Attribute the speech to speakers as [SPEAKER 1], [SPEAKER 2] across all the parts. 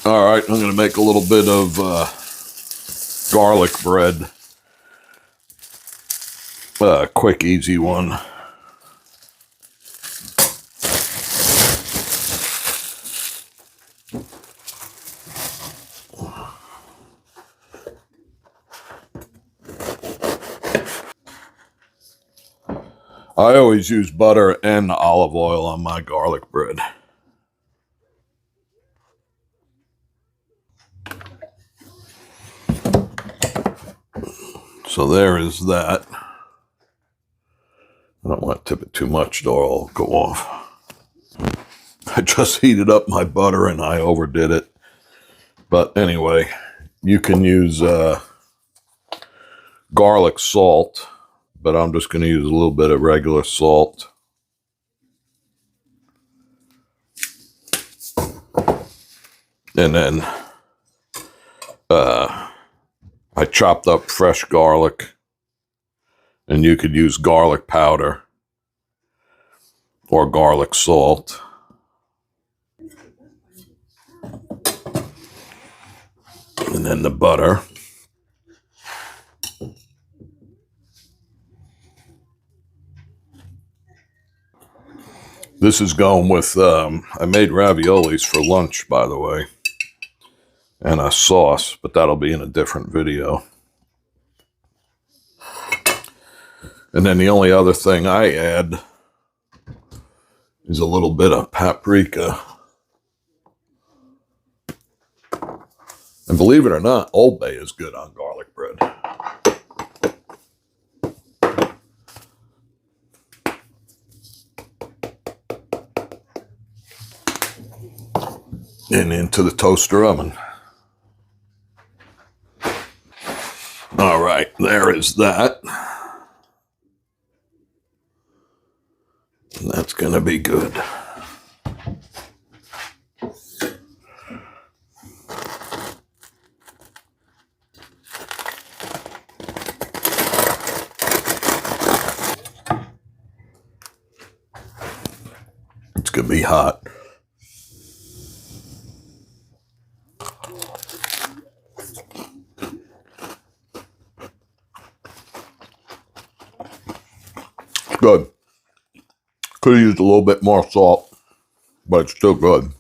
[SPEAKER 1] All right, I'm going to make a little bit of garlic bread. Quick, easy one. I always use butter and olive oil on my garlic bread. So there is that. I don't want to tip it too much or it'll go off. I just heated up my butter and I overdid it. But anyway, you can use garlic salt, but I'm just going to use a little bit of regular salt. And then I chopped up fresh garlic, and you could use garlic powder or garlic salt. And then the butter. This is going with, I made raviolis for lunch, by the way, and a sauce, but that'll be in a different video. And then the only other thing I add is a little bit of paprika. And believe it or not, Old Bay is good on garlic bread. And into the toaster oven. All right, there is that. And that's going to be good. It's going to be hot. Good. Could have used a little bit more salt, but it's still good.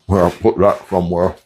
[SPEAKER 1] Well, I'll put that somewhere.